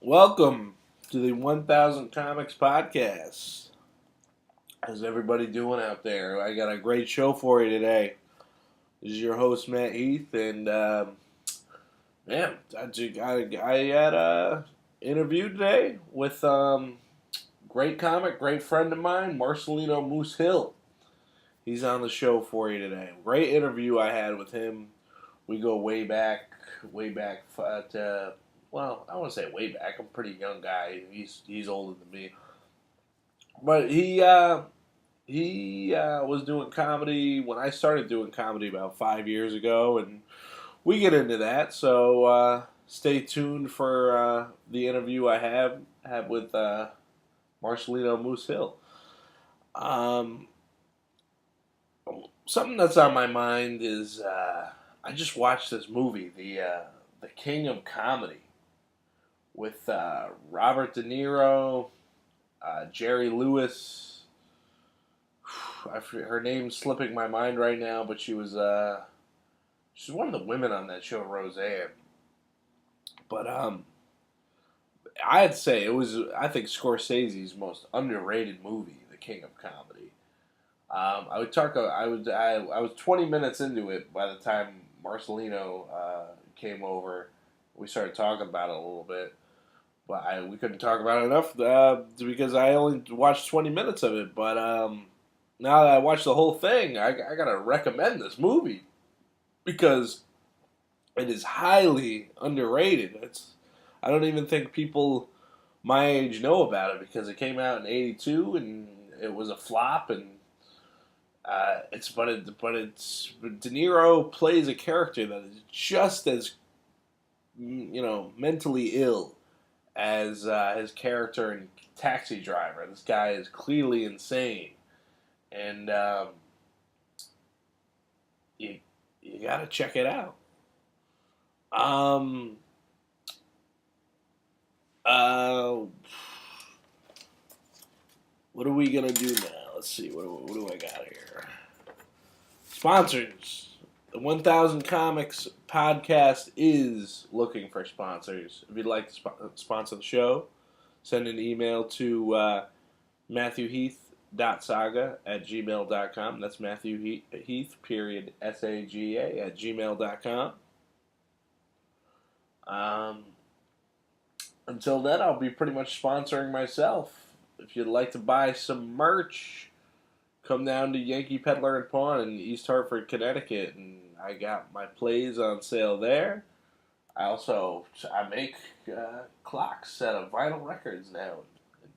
Welcome to the 1000 Comics Podcast. How's everybody doing out there? I got a great show for you today. This is your host, Matt Heath, and man, I had a interview today with great great friend of mine, Marcellino Moose Hill. He's on the show for you today. Great interview I had with him. We go way back to, well, I want to say way back. I'm a pretty young guy. He's older than me. But he was doing comedy when I started doing comedy about 5 years ago, and we get into that. So stay tuned for the interview I have with Marcellino Moose Hill. Something that's on my mind is I just watched this movie, the King of Comedy, with Robert De Niro, Jerry Lewis. Her name's slipping my mind right now, but she's one of the women on that show, Roseanne. But I'd say I think Scorsese's most underrated movie, The King of Comedy. I was 20 minutes into it by the time Marcellino came over. We started talking about it a little bit, but we couldn't talk about it enough because I only watched 20 minutes of it. But now that I watched the whole thing, I gotta recommend this movie because it is highly underrated. I don't even think people my age know about it because it came out in '82 and it was a flop. And it's De Niro plays a character that is just as mentally ill as his character in Taxi Driver. This guy is clearly insane, and you gotta check it out. What are we gonna do now? Let's see. What do I got here? Sponsors. The 1000 Comics Podcast is looking for sponsors. If you'd like to sponsor the show, send an email to MatthewHeath.saga@gmail.com. That's Matthew Heath, period, SAGA, @gmail.com. Until then, I'll be pretty much sponsoring myself. If you'd like to buy some merch, come down to Yankee Peddler and Pawn in East Hartford, Connecticut, and I got my plays on sale there. I make clocks out of vinyl records now, and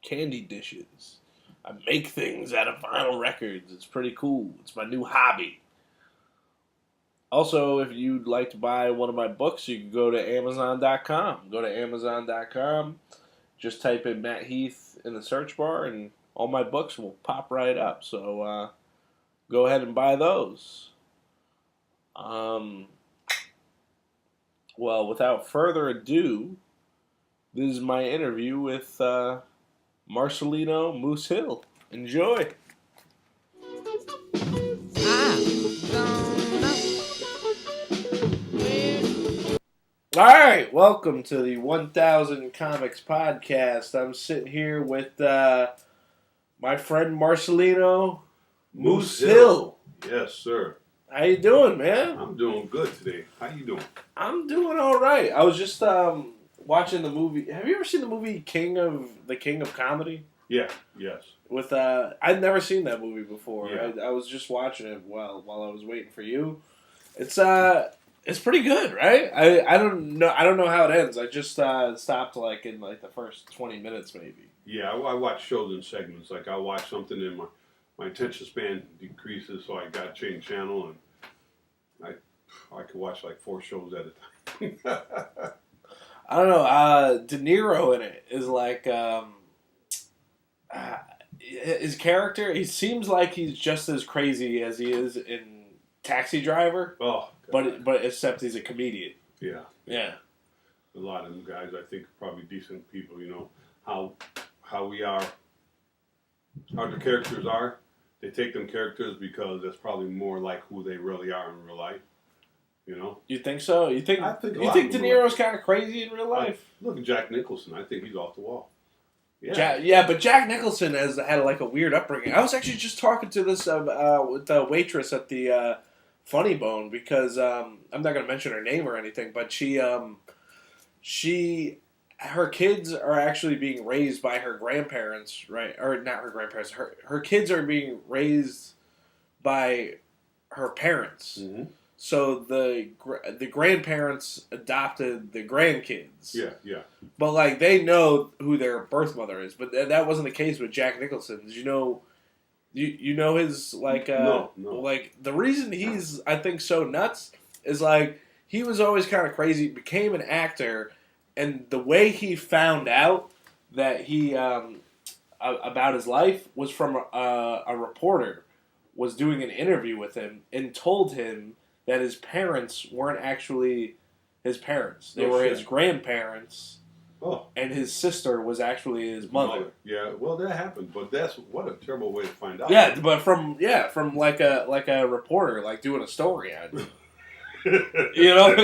candy dishes. I make things out of vinyl records. It's pretty cool. It's my new hobby. Also, if you'd like to buy one of my books, you can go to Amazon.com. Go to Amazon.com. Just type in Matt Heath in the search bar, and all my books will pop right up. So go ahead and buy those. Well, without further ado, this is my interview with Marcellino Moose Hill. Enjoy. All right, welcome to the 1000 Comics Podcast. I'm sitting here with my friend Marcellino Moose Hill. Yes, sir. How you doing, man? I'm doing good today. How you doing? I'm doing all right. I was just watching the movie. Have you ever seen the movie The King of Comedy? Yeah. Yes. With I'd never seen that movie before. Yeah. I was just watching it while I was waiting for you. It's pretty good, right? I don't know how it ends. I just stopped in the first 20 minutes maybe. Yeah, I watch shows in segments. Like I watch something and my attention span decreases, so I got to change channel, and I could watch like 4 shows at a time. I don't know. De Niro in it is like his character. He seems like he's just as crazy as he is in Taxi Driver. Oh, God. But except he's a comedian. Yeah. Yeah. A lot of them guys, I think, are probably decent people. You know how we are, how the characters are. They take them characters because that's probably more like who they really are in real life. You know. You think so? I think De Niro's kind of crazy in real life? Look at Jack Nicholson. I think he's off the wall. Yeah, but Jack Nicholson has had like a weird upbringing. I was actually just talking to this with the waitress at the Funny Bone because I'm not going to mention her name or anything, but her kids are actually being raised by her grandparents, right? Or not her grandparents. Her kids are being raised by her parents. Mm-hmm. So the grandparents adopted the grandkids. Yeah. But like they know who their birth mother is. But that wasn't the case with Jack Nicholson. Did you know? You know his like no. Like the reason he's I think so nuts is like he was always kind of crazy. Became an actor, and the way he found out that he about his life was from a reporter was doing an interview with him and told him that his parents weren't actually his parents. They were his grandparents. Oh. And his sister was actually his mother. Yeah, well that happened, but what a terrible way to find out. Yeah, but from like a reporter like doing a story on it. You know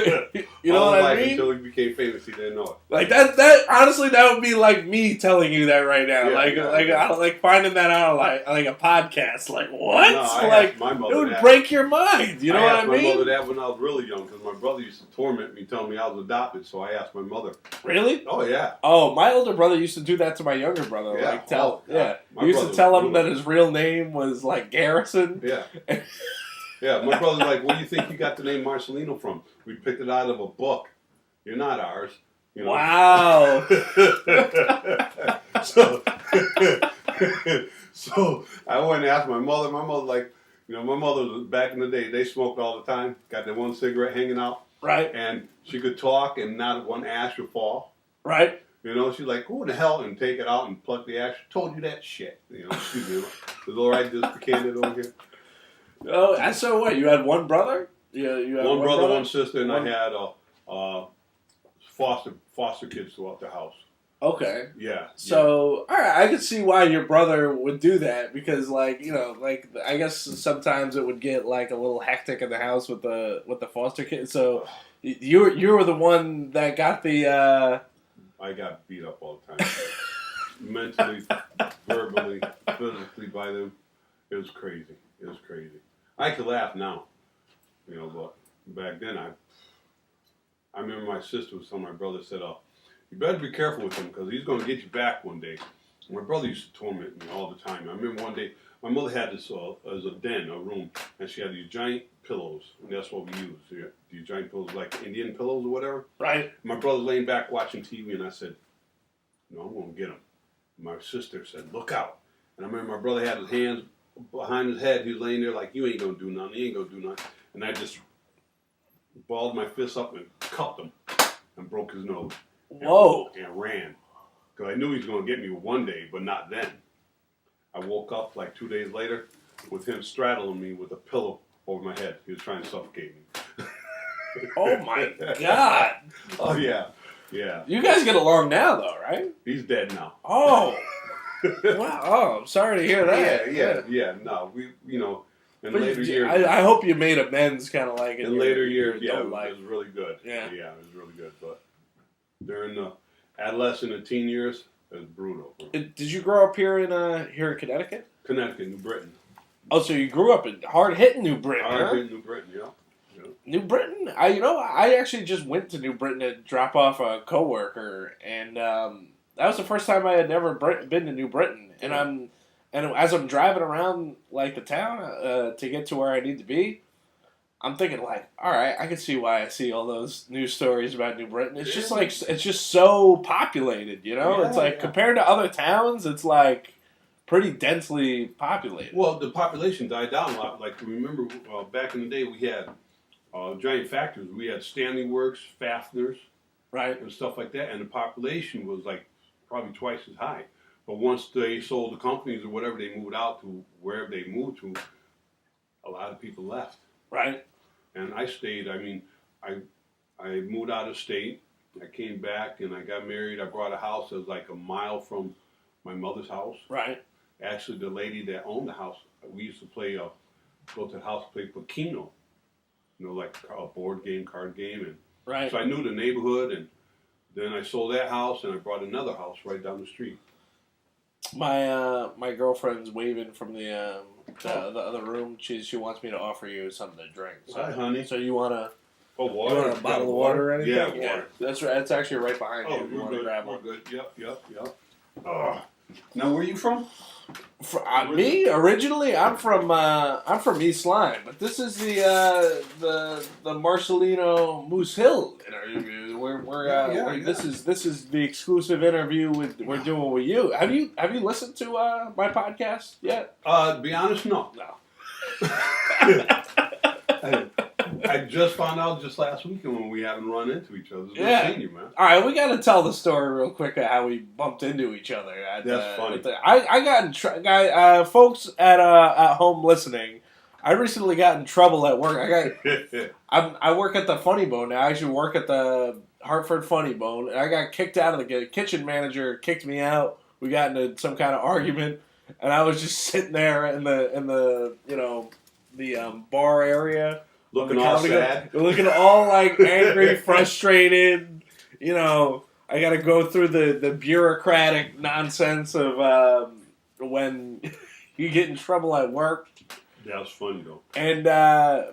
what I mean? Until he became famous, he didn't know it. Like that honestly, that would be like me telling you that right now. Yeah, like finding that out like a podcast. Like what? No, like my mother it would break your mind. You know what I mean? I asked my mother that when I was really young because my brother used to torment me, telling me I was adopted. So I asked my mother. Really? Oh yeah. Oh, my older brother used to do that to my younger brother. Yeah. Like tell, He used to tell him that his real name was like Garrison. Yeah. Yeah, my brother's like, where do you think you got the name Marcellino from? We picked it out of a book. You're not ours. You know? Wow. So I went and asked my mother. My mother, like, my mother was back in the day. They smoked all the time. Got that one cigarette hanging out. Right. And she could talk, and not one ash would fall. Right. She's like, who the hell? And take it out and pluck the ash. Told you that shit. Excuse me. Is it all right just to can it over here? Oh, so what? You had one brother? You had one brother, one sister, and I had foster kids throughout the house. Okay. Yeah. So, all right, I could see why your brother would do that because, like, I guess sometimes it would get like a little hectic in the house with the foster kids. So, you were the one that got the. I got beat up all the time, mentally, verbally, physically by them. It was crazy. I could laugh now, but back then I remember my sister was telling my brother, said, you better be careful with him because he's going to get you back one day. My brother used to torment me all the time. I remember one day my mother had this as a den, a room, and she had these giant pillows, and that's what we used. These giant pillows, like Indian pillows or whatever. Right. My brother laying back watching TV, and I said, no, I'm going to get him. My sister said, look out. And I remember my brother had his hands behind his head. He was laying there like, you ain't going to do nothing. He ain't going to do nothing. And I just balled my fist up and cupped him and broke his nose. Whoa. And ran. Because I knew he was going to get me one day, but not then. I woke up like 2 days later with him straddling me with a pillow over my head. He was trying to suffocate me. Oh my God. Oh yeah. Yeah. You guys get along now though, right? He's dead now. Oh. Wow. Oh, I'm sorry to hear that. Yeah. No, we, in later years. I hope you made amends, kind of like in later years. Yeah, it life. was really good. Yeah, it was really good. But during the adolescent and teen years, it was brutal. Did you grow up here in Connecticut? Connecticut, New Britain. Oh, so you grew up in hard-hitting New Britain, Hard-hitting New Britain, yeah. New Britain? I actually just went to New Britain to drop off a coworker, and that was the first time I had never been to New Britain. And as I'm driving around like the town to get to where I need to be, I'm thinking like, all right, I can see why I see all those news stories about New Britain. It's just like it's just so populated, it's like compared to other towns, it's like pretty densely populated. Well, the population died down a lot. Like remember back in the day, we had giant factories. We had Stanley Works, fasteners, right, and stuff like that, and the population was like probably twice as high. But once they sold the companies or whatever, they moved out to wherever they moved to. A lot of people left. Right. And I stayed. I mean, I moved out of state. I came back and I got married. I brought a house that was like a mile from my mother's house. Right. Actually, the lady that owned the house, we used to go to the house, play Pacino. like a board game, card game, and Right. so I knew the neighborhood, and then I sold that house, and I bought another house right down the street. My girlfriend's waving from the other room. She wants me to offer you something to drink. So, Hi, honey. So you wanna Water? You want a bottle of water or anything? Yeah, water. That's right. It's actually right behind you. Oh, If you we're want to good. grab We're one. good. Yep. Now, where are you from? Me originally, I'm from East Lyme, but this is the Marcellino Moose Hill interview. This is the exclusive interview we're doing with you. Have you listened to my podcast yet? To be honest, no. I just found out just last weekend when we haven't run into each other. It's good seeing you, man. All right, we got to tell the story real quick of how we bumped into each other. That's funny. I got in folks at home listening. I recently got in trouble at work. I work at the Funny Bone now. I actually work at the Hartford Funny Bone, and I got kicked out of the kitchen manager. Kicked me out. We got into some kind of argument, and I was just sitting there in the bar area. Looking all sad. Looking all like angry, frustrated. I got to go through the bureaucratic nonsense of when you get in trouble at work. That was funny, though. And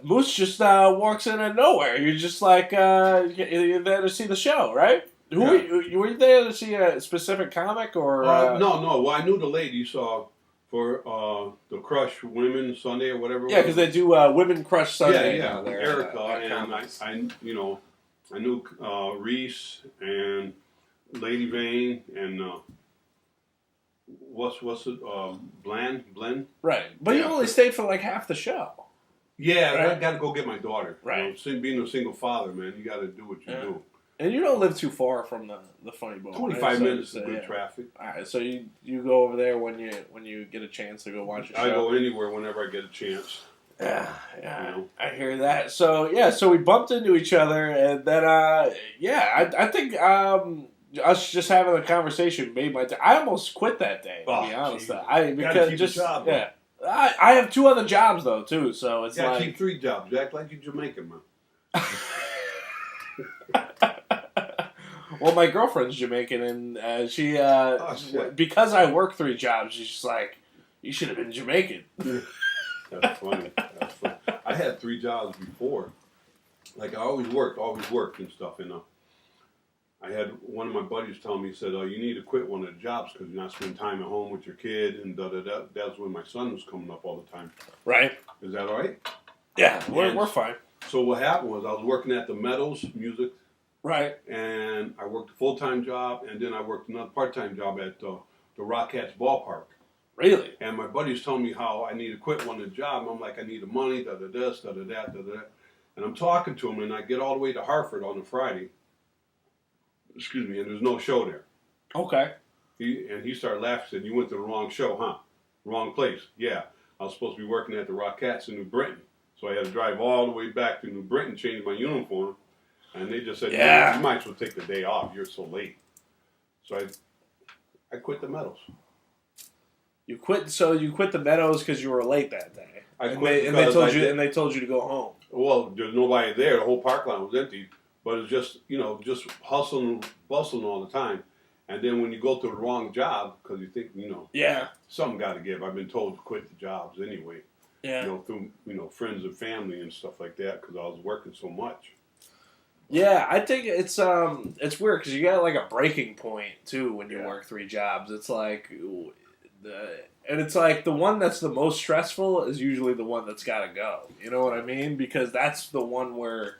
Moose just walks in out of nowhere. You're just like, you're there to see the show, right? Were you there to see a specific comic? Or No. Well, I knew the lady saw for the Crush Women Sunday or whatever. Yeah, because they do Women Crush Sunday. Yeah. There, Erica and I knew Reese and Lady Vane and what's it? Blen. Right, but you only stayed for like half the show. Yeah, right? I got to go get my daughter. Right, being a single father, man, you got to do what you do. And you don't live too far from the Funny Bone. 25 minutes of good traffic. All right, so you go over there when you get a chance to go watch a show. I go anywhere whenever I get a chance. Yeah, I hear that. So we bumped into each other, and then I think us just having a conversation made my day. I almost quit that day, to be honest. I have 2 other jobs though too, so it's like keep 3 jobs. You act like you're Jamaican, man. Well, my girlfriend's Jamaican, and she because I work 3 jobs, she's just like, you should have been Jamaican. That's funny. I had 3 jobs before. Like I always worked and stuff. And I had one of my buddies tell me, he said, "Oh, you need to quit one of the jobs because you're not spending time at home with your kid." And that's when my son was coming up all the time. Right. Is that all right? Yeah, we're fine. So what happened was I was working at the Meadows Music. Right. And I worked a full-time job, and then I worked another part-time job at the Rockettes ballpark. Really? And my buddy's telling me how I need to quit one of the job. I'm like, I need the money, da-da-this, da-da-that, da-da-that. And I'm talking to him, and I get all the way to Hartford on a Friday. Excuse me, and there's no show there. Okay. He started laughing, said, "You went to the wrong show, huh? Wrong place." Yeah. I was supposed to be working at the Rockettes in New Britain. So I had to drive all the way back to New Britain, change my uniform. And they just said, "You might as well take the day off. You're so late." So I quit the Meadows. You quit the Meadows because you were late that day. I quit and they told you to go home. Well, there's nobody there. The whole park lot was empty. But it's just hustling, bustling all the time. And then when you go to the wrong job, because you think, something got to give. I've been told to quit the jobs anyway. Yeah. Through friends and family and stuff like that, because I was working so much. Yeah, I think it's weird because you got like a breaking point too when you work 3 jobs. It's like the one that's the most stressful is usually the one that's got to go. You know what I mean? Because that's the one where,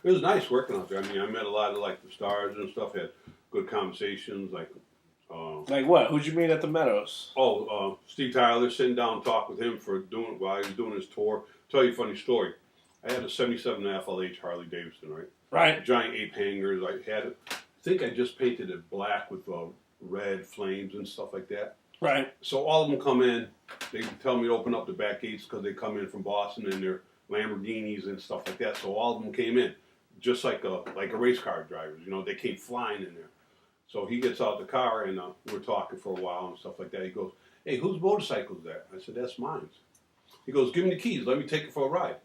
It was nice working out there. I mean, I met a lot of the stars and stuff. Had good conversations. Like what? Who'd you meet at the Meadows? Steve Tyler. Sitting down and talk with him while he was doing his tour. Tell you a funny story. I had a 77 FLH Harley Davidson, right? Right. Giant ape hangers. I had it. I think I just painted it black with red flames and stuff like that. Right. So all of them come in. They tell me to open up the back gates because they come in from Boston and they're Lamborghinis and stuff like that. So all of them came in, just like a race car drivers. They came flying in there. So he gets out the car and we're talking for a while and stuff like that. He goes, "Hey, whose motorcycle is that?" I said, "That's mine." He goes, "Give me the keys. Let me take it for a ride."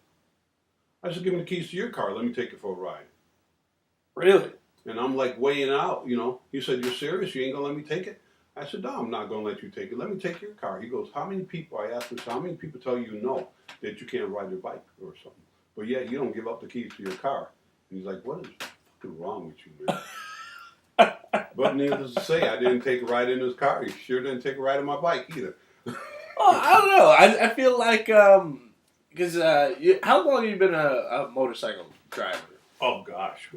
I said, give me the keys to your car. Let me take it for a ride. Really? And I'm like weighing out, you know. He said, you're serious? You ain't going to let me take it? I said, no, I'm not going to let you take it. Let me take your car. He goes, how many people, I asked him, how many people tell you no, that you can't ride your bike or something? But yeah, you don't give up the keys to your car. And he's like, what is fucking wrong with you, man? But needless to say, I didn't take a ride in his car. He sure didn't take a ride on my bike either. Oh, I don't know. I feel like, because how long have you been a motorcycle driver? Oh gosh,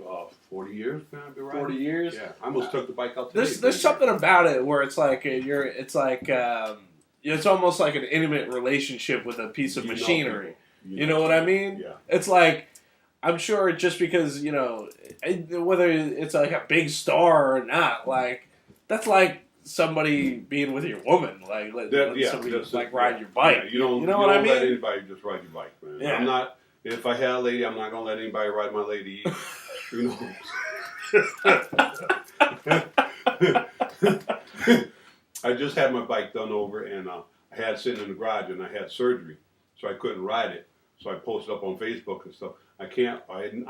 40 years now I've been riding. 40 years? Yeah, I almost took the bike out today. There's something about it where it's like it's almost like an intimate relationship with a piece of machinery. You know what I mean? Yeah. It's like, I'm sure just because, you know, whether it's like a big star or not, like, that's like somebody being with your woman, like somebody like ride your bike. Yeah, you don't what I mean? let anybody just ride your bike, man. Yeah. I'm not. If I had a lady, I'm not gonna let anybody ride my lady either. You know. I just had my bike done over, and I had it sitting in the garage, and I had surgery, so I couldn't ride it. So I posted up on Facebook and stuff. I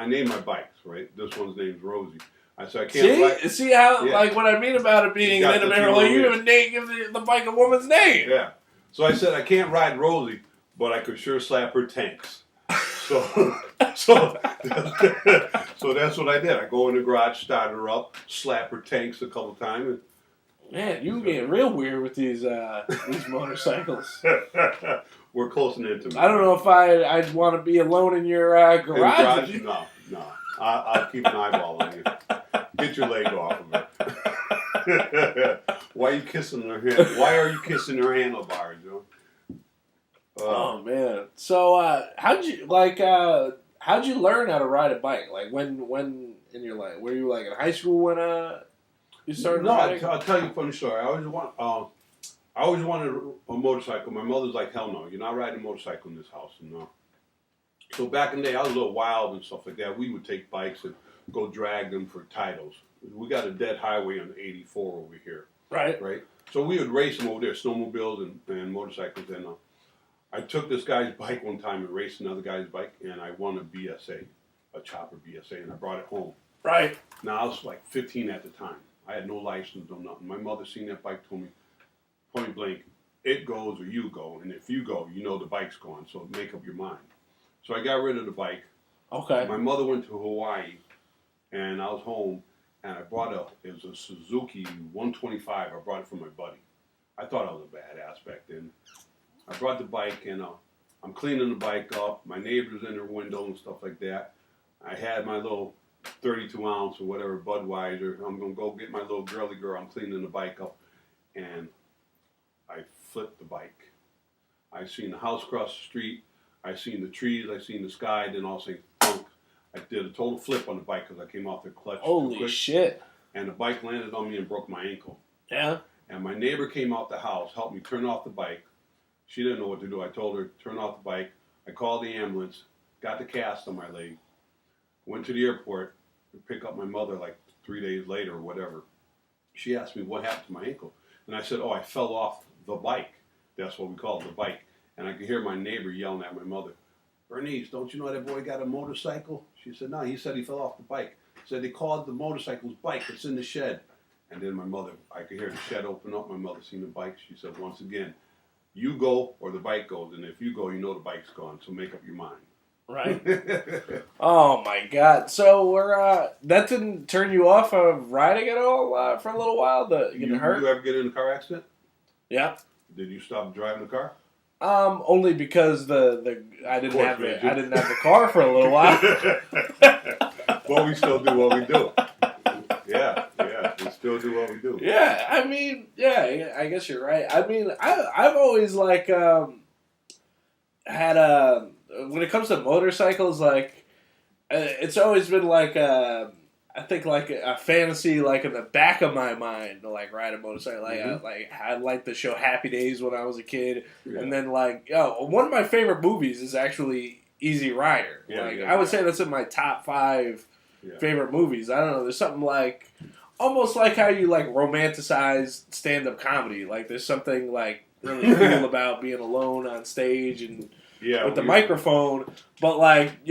named my bikes, right? This one's name's Rosie. I said I can't ride. See how like what I mean about it being an intimate relationship. You even give the bike a woman's name. Yeah. So I said I can't ride Rosie, but I could sure slap her tanks. So that's what I did. I go in the garage, start her up, slap her tanks a couple times. Man, you get real weird with these motorcycles. We're close and intimate. I don't know if I'd want to be alone in your garage. No. I'll keep an eyeball on you. Get your leg off of her. Why are you kissing her hand? Why are you kissing her handlebars, Joe? Oh man! So how'd you learn how to ride a bike? Like when in your life? Were you like in high school when you started riding? I'll tell you a funny story. I always wanted a motorcycle. My mother's like, hell no, you're not riding a motorcycle in this house. No. So back in the day, I was a little wild and stuff like that. We would take bikes and go drag them for titles. We got a dead highway on 84 over here. Right. So we would race them over there, snowmobiles and motorcycles. And I took this guy's bike one time and raced another guy's bike, and I won a BSA, a chopper BSA, and I brought it home. Right. Now, I was like 15 at the time. I had no license, no nothing. My mother seen that bike, told me, point blank, it goes or you go. And if you go, you know the bike's gone, so make up your mind. So I got rid of the bike. Okay. My mother went to Hawaii, and I was home, and it was a Suzuki 125. I brought it from my buddy. I thought I was a badass back then. I brought the bike, and I'm cleaning the bike up. My neighbor's in their window and stuff like that. I had my little 32 ounce or whatever Budweiser. I'm going to go get my little girly girl. I'm cleaning the bike up, and I flipped the bike. I seen the house across the street. I seen the trees. I seen the sky. Then all of a sudden, thunk. I did a total flip on the bike because I came off the clutch. Holy shit. And the bike landed on me and broke my ankle. Yeah. And my neighbor came out the house, helped me turn off the bike. She didn't know what to do. I told her, turn off the bike. I called the ambulance, got the cast on my leg, went to the airport to pick up my mother like 3 days later or whatever. She asked me what happened to my ankle. And I said, oh, I fell off the bike. That's what we call it, the bike. And I could hear my neighbor yelling at my mother, Bernice, don't you know that boy got a motorcycle? She said, no, he said he fell off the bike. Said they called the motorcycle's bike. It's in the shed. And then my mother, I could hear the shed open up. My mother seen the bike. She said, once again, you go or the bike goes. And if you go, you know the bike's gone. So make up your mind. Right. Oh, my God. So that didn't turn you off of riding at all for a little while? You hurt? You ever get in a car accident? Yeah. Did you stop driving the car? Only because I didn't have the car for a little while. But we still do what we do. Yeah, we still do what we do. Yeah, I mean, yeah, I guess you're right. I mean, I've always like had when it comes to motorcycles, like it's always been like I think like a fantasy, like in the back of my mind, to like ride a motorcycle. Like, I liked the show Happy Days when I was a kid, and then like one of my favorite movies is actually Easy Rider. I would say that's in my top 5 favorite movies. I don't know. There's something like almost like how you like romanticize stand-up comedy. Like there's something like really cool about being alone on stage and with the microphone, but like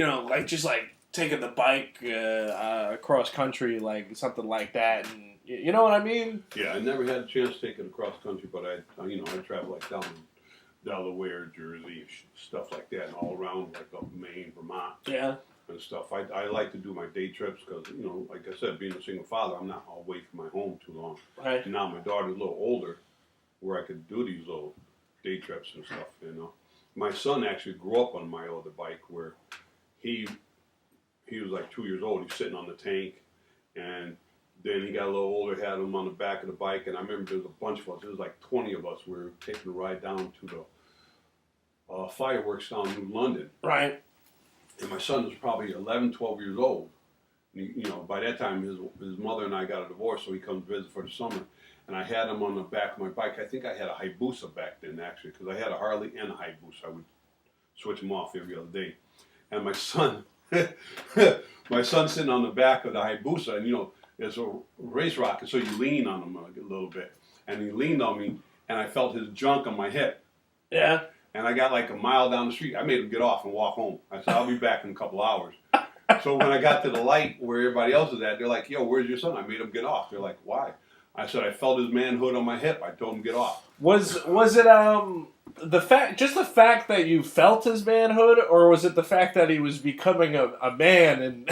just like taking the bike across country, like something like that, and you know what I mean? Yeah, I never had a chance to take it across country, but I travel like down Delaware, Jersey, stuff like that, and all around like up Maine, Vermont. Yeah. And stuff. I like to do my day trips because, like I said, being a single father, I'm not away from my home too long. Right. And now my daughter's a little older where I could do these little day trips and stuff, My son actually grew up on my other bike where he was like 2 years old. He's sitting on the tank, and then he got a little older, had him on the back of the bike, and I remember there was a bunch of us. There was like 20 of us. We were taking a ride down to the fireworks down in New London. Right. And my son was probably 11, 12 years old. By that time, his mother and I got a divorce, so he comes visit for the summer. And I had him on the back of my bike. I think I had a Hayabusa back then, actually, because I had a Harley and a Hayabusa. I would switch them off every other day. And my son, sitting on the back of the Hayabusa, and it's a race rocket, so you lean on him a little bit. And he leaned on me, and I felt his junk on my hip. Yeah. And I got like a mile down the street. I made him get off and walk home. I said, I'll be back in a couple hours. So when I got to the light where everybody else is at, they're like, yo, where's your son? I made him get off. They're like, why? I said, I felt his manhood on my hip. I told him to get off. Was it the fact that you felt his manhood, or was it the fact that he was becoming a man and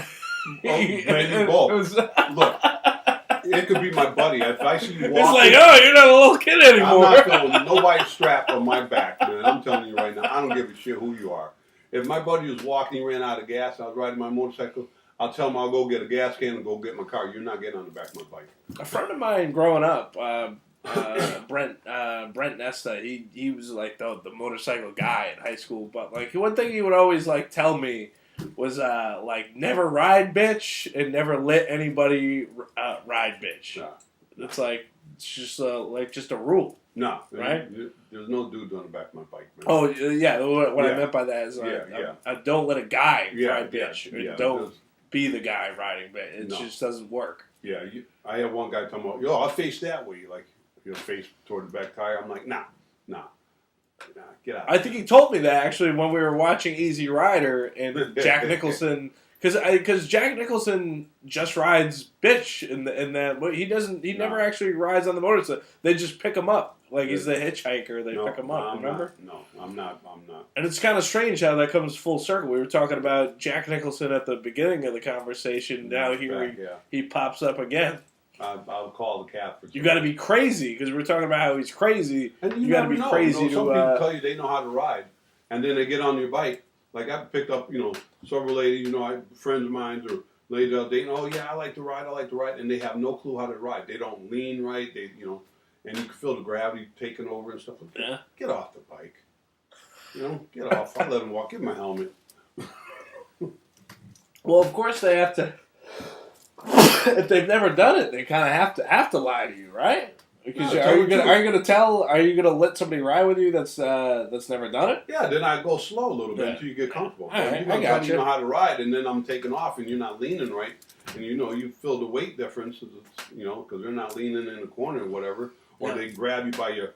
maybe both. Look, it could be my buddy. If I see you walking, it's like, oh, you're not a little kid anymore. I'm not feeling nobody's strap on my back, man. I'm telling you right now, I don't give a shit who you are. If my buddy was walking, he ran out of gas, I was riding my motorcycle, I'll tell him I'll go get a gas can and go get my car. You're not getting on the back of my bike. A friend of mine growing up, Brent Nesta, he was like the motorcycle guy in high school. But like one thing he would always like tell me was like never ride bitch and never let anybody ride bitch. Nah. It's like it's just a rule. No, right? There's no dude on the back of my bike, man. Oh yeah, what I meant by that is don't let a guy ride bitch. Don't be the guy riding bitch. It just doesn't work. Yeah, I have one guy talking about, yo, I'll face that way, like face toward the back tire. I'm like, nah, get out. I think he told me that actually when we were watching Easy Rider and Jack Nicholson. Because Jack Nicholson just rides bitch in that he never actually rides on the motorcycle. They just pick him up like he's the hitchhiker. They pick him up. Remember? No, I'm not. And it's kind of strange how that comes full circle. We were talking about Jack Nicholson at the beginning of the conversation. Now he pops up again. I'll call the cab for you. You got to be crazy because we're talking about how he's crazy. And you got to be crazy. Some people tell you they know how to ride, and then they get on your bike. Like I picked up, several ladies, friends of mine or ladies out dating. Oh yeah, I like to ride, and they have no clue how to ride. They don't lean right. They, and you can feel the gravity taking over and stuff like that. Yeah. Get off the bike. Get off. I let them walk. Give them my helmet. Well, of course they have to. If they've never done it, they kind of have to lie to you, right? Because are you gonna let somebody ride with you that's never done it? Yeah, then I go slow a little bit until you get comfortable. All right, I got you. Know how to ride, and then I'm taking off, and you're not leaning right, and you feel the weight difference, because they're not leaning in the corner or whatever, or they grab you by your,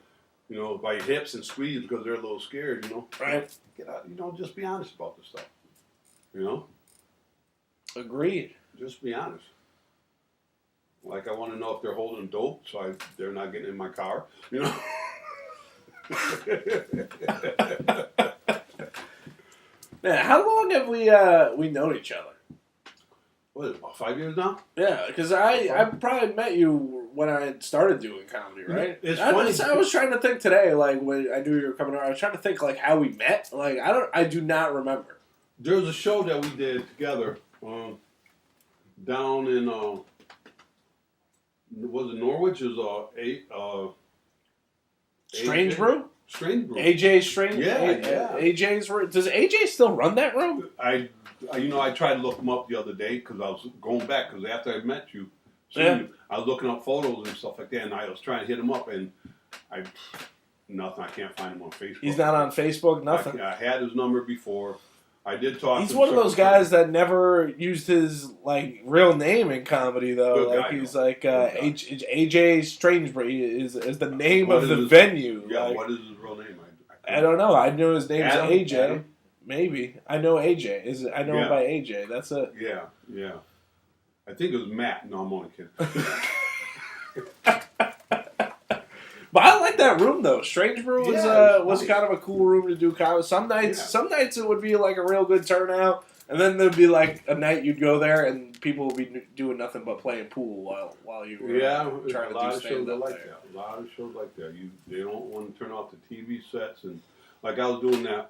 by your hips and squeeze because they're a little scared, Right. Get out, just be honest about this stuff, Agreed. Just be honest. Like, I want to know if they're holding dope, so they're not getting in my car, Man, how long have we known each other? What is it, about 5 years now? Yeah, because I probably met you when I started doing comedy, right? It's funny. I was trying to think today, like, when I knew you were coming around, I was trying to think, like, how we met. Like, I do not remember. There was a show that we did together down in... was it Norwich? It was Strange Brew? Strange Brew. AJ's Strange? Yeah. AJ's Brew. Does AJ still run that room? I tried to look him up the other day because I was going back because after I met you, I was looking up photos and stuff like that, and I was trying to hit him up, and nothing. I can't find him on Facebook. He's not on Facebook? Nothing? I had his number before. I did talk to him. He's one of those guys that never used his real name in comedy, though. Good guy, he's AJ Strangebrew is the name of the his, venue. Yeah, what is his real name? I don't know. I knew his name was AJ. Maybe. I know AJ. I know him by AJ. That's it. Yeah, yeah. I think it was Matt. No, I'm only kidding. But I like that room though. Strange Brew was nice. kind of a cool room to do comedy. Some nights it would be like a real good turnout, and then there'd be like a night you'd go there and people would be doing nothing but playing pool while you were trying to do stand up there. A lot of shows like that. They don't want to turn off the TV sets, and like I was doing that.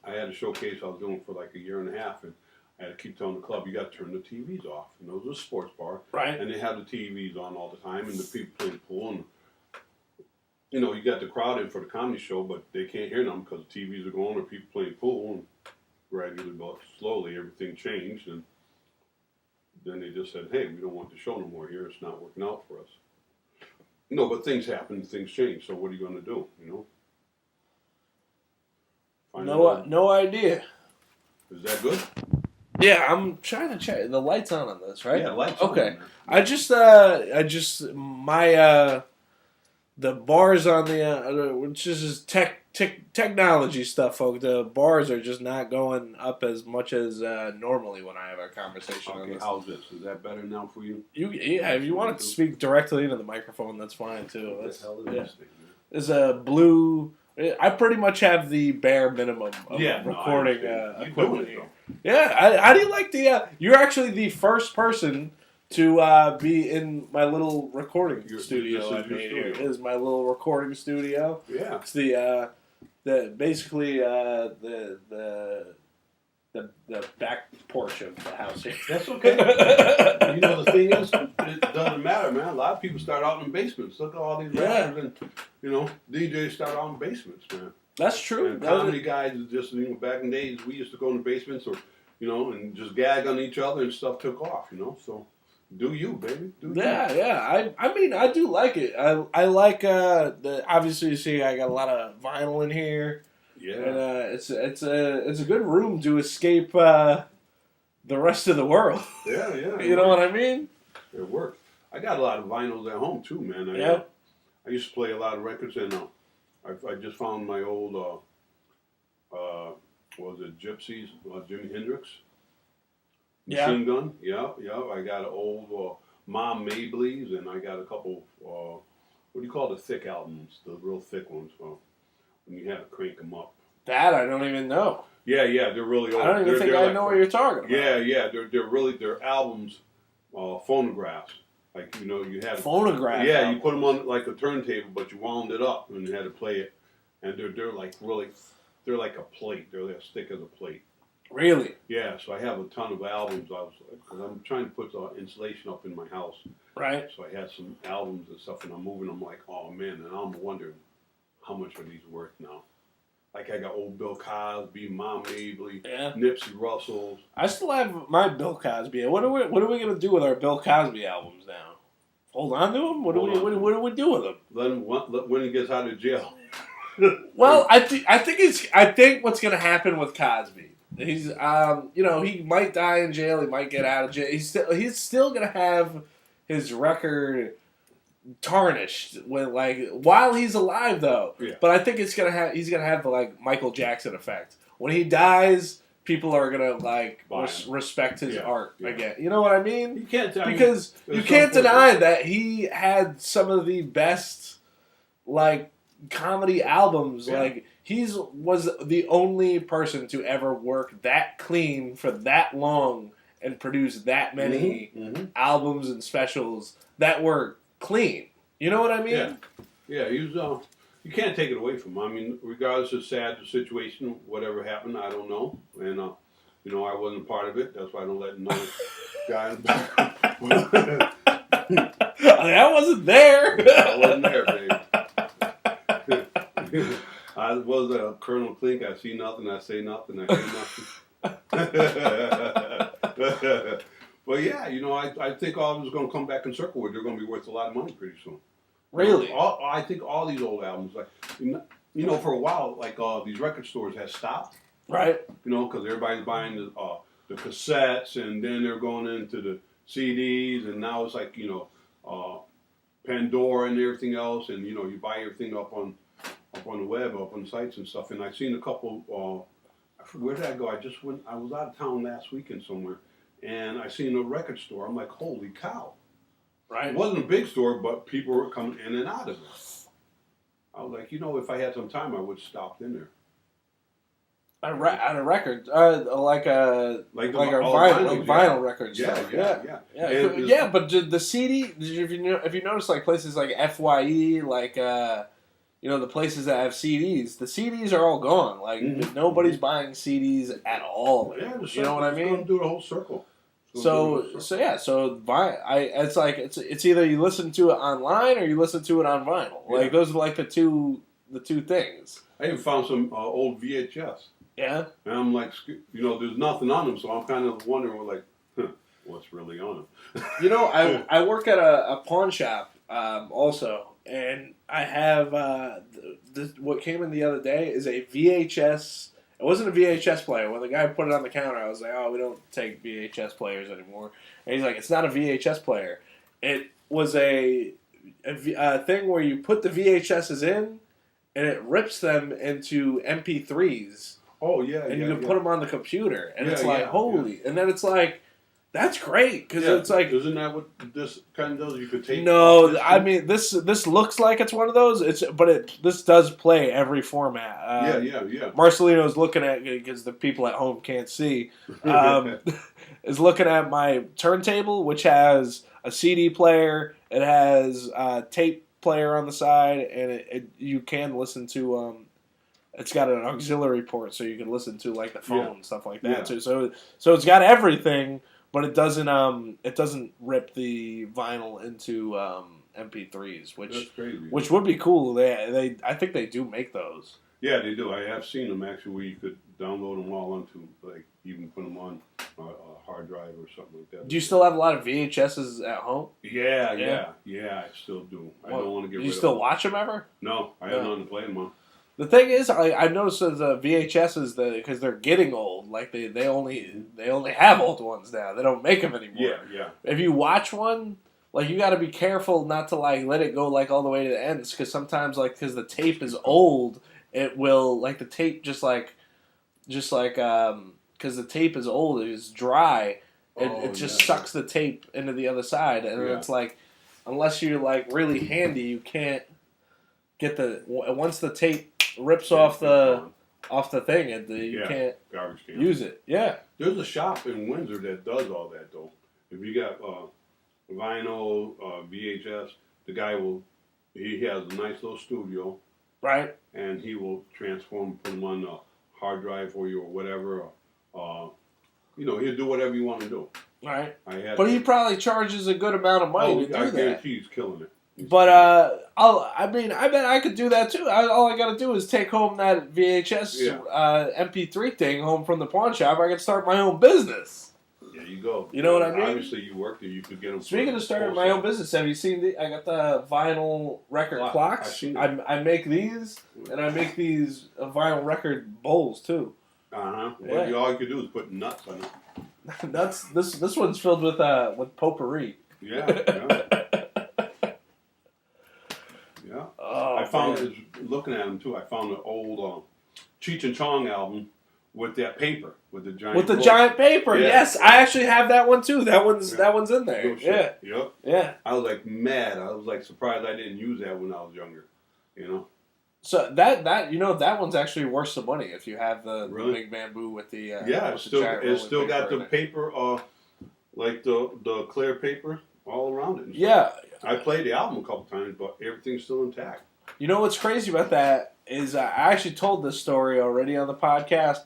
I had a showcase I was doing for like a year and a half, and I had to keep telling the club, you got to turn the TVs off. And it was a sports bar, right? And they had the TVs on all the time, and the people playing pool, and you got the crowd in for the comedy show, but they can't hear them because the TVs are going or people playing pool. And gradually, but slowly, everything changed, and then they just said, "Hey, we don't want the show no more here. It's not working out for us." No, but things happen, things change. So what are you going to do? No idea. Is that good? Yeah, I'm trying to check. The light's on this, right? Yeah, lights okay. on. The bars on the which is technology stuff, folks. The bars are just not going up as much as normally when I have our conversation. Okay, how's this? Is that better now for you? If you want to speak directly into the microphone, that's fine too. What the hell is this thing, man? There's a blue. I pretty much have the bare minimum of recording equipment here. Yeah, how do you like the? You're actually the first person to be in my little recording studio I made here. It is my little recording studio. Yeah, it's the back porch of the house here. That's okay. The thing is, it doesn't matter, man. A lot of people start out in basements. Look at all these rappers and DJs start out in basements, man. That's true. And comedy guys just back in the days we used to go in the basements or and just gag on each other and stuff took off, So do you, baby? Yeah. I mean, I do like it. I like obviously you see I got a lot of vinyl in here. Yeah. And it's a good room to escape the rest of the world. Yeah. You know what I mean? It works. I got a lot of vinyls at home too, man. I used to play a lot of records, and I just found my old what was it, Gypsies, Jimi Hendrix. Machine Gun, yeah. I got an old Mom Mableys, and I got a couple, what do you call the thick albums, the real thick ones, when you had to crank them up. That I don't even know. Yeah, they're really old. I don't even think I know what you're talking about. Yeah, they're albums, phonographs. Like, you had phonograph. Yeah, you put them on like a turntable, but you wound it up and you had to play it. And they're like really, they're like a plate. They're as thick as a plate. Really? Yeah, so I have a ton of albums. Because I'm trying to put insulation up in my house. Right. So I had some albums and stuff, and I'm moving them like, oh man, and I'm wondering how much are these worth now. Like I got old Bill Cosby, Mom Mabley, Nipsey Russell. I still have my Bill Cosby. What are we gonna do with our Bill Cosby albums now? Hold on to them? What do we do with them? Let him when he gets out of jail. Well, I think what's gonna happen with Cosby. He's he might die in jail. He might get out of jail. He's still gonna have his record tarnished while he's alive though. Yeah. But I think he's gonna have the Michael Jackson effect. When he dies, people are gonna respect his art again. You know what I mean? You can't you can't deny that he had some of the best comedy albums. Yeah. He was the only person to ever work that clean for that long and produce that many albums and specials that were clean. You know what I mean? Yeah. He was. You can't take it away from him. I mean, regardless of sad situation, whatever happened, I don't know, and I wasn't part of it. That's why I don't let another guy in the back. I wasn't there. I wasn't there, baby. I was Colonel Klink. I see nothing. I say nothing. I hear nothing. But yeah, I think all of them is going to come back in circle where they're going to be worth a lot of money pretty soon. Really? I think all these old albums, for a while, these record stores have stopped. Right. Because everybody's buying the cassettes, and then they're going into the CDs, and now it's Pandora and everything else, and you buy everything up on the web, up on sites and stuff. And I've seen a couple. Where did I go? I was out of town last weekend somewhere, and I seen a record store. I'm like, holy cow! Right. It wasn't a big store, but people were coming in and out of it. I was like, if I had some time, I would stop in there. On a record, like our vinyl, vinyl records. Yeah. But the CD, if you notice, like places like FYE, like the places that have CDs, the CDs are all gone. Like nobody's buying CDs at all. Yeah, you know what I mean? It's going to do the whole circle. It's either you listen to it online or you listen to it on vinyl. Yeah. Like those are like the two things. I even found some old VHS. Yeah. And I'm like, there's nothing on them, so I'm kind of wondering, what's really on them? I work at a pawn shop also, and I have what came in the other day is a VHS. It wasn't a VHS player. When the guy put it on the counter, I was like, "Oh, we don't take VHS players anymore." And he's like, "It's not a VHS player. It was a thing where you put the VHSs in, and it rips them into MP3s." Oh, yeah, and you can put them on the computer, and it's like, holy. And then it's like, that's great, because it's like... Isn't that what this kind of does? You could take... No, I mean, this looks like it's one of those, this does play every format. Yeah. Marcellino's looking at, because the people at home can't see, is looking at my turntable, which has a CD player, it has a tape player on the side, and you can listen to... It's got an auxiliary port, so you can listen to like the phone and stuff like that too. So it's got everything, but it doesn't rip the vinyl into MP3s, which would be cool. I think they do make those. Yeah, they do. I have seen them actually, where you could download them all onto even put them on a hard drive or something like that. Do you still have a lot of VHSs at home? Yeah, I still do. I don't want to get rid of them. Do you still watch them ever? No, I have none to play them on. The thing is, I've noticed that the VHSs, because they're getting old, like they only have old ones now. They don't make them anymore. Yeah. If you watch one, like you got to be careful not to like let it go like all the way to the ends, because sometimes because the tape is old, it will the tape just like because the tape is old, it's dry. It just sucks the tape into the other side, and it's like unless you're like really handy, you can't get once the tape rips off the thing, and you can't use it. Yeah. There's a shop in Windsor that does all that though. If you got vinyl, VHS, the guy he has a nice little studio. Right. And he will transform, put them on a hard drive for you or whatever. He'll do whatever you want to do. Right. But he probably charges a good amount of money to do that. I guarantee he's killing it. But I bet I could do that too. All I got to do is take home that VHS MP3 thing home from the pawn shop. I can start my own business. There you go. You know what I mean? Obviously, you work there. You could get them. Speaking of starting my own business, have you seen I got the vinyl record clocks. I've seen I make these, and I make these vinyl record bowls too. All you could do is put nuts on it. Nuts. This one's filled with potpourri. Yeah. Oh, I found looking at them too. I found an old Cheech and Chong album with that paper with the giant giant paper. Yeah. Yes, I actually have that one too. That one's in there. No shit. Yep. Yeah. I was like mad. I was like surprised I didn't use that when I was younger. So that one's actually worth some money if you have the big bamboo with the it's still got the paper like the clear paper all around it. Yeah. I played the album a couple times, but everything's still intact. You know what's crazy about that is I actually told this story already on the podcast,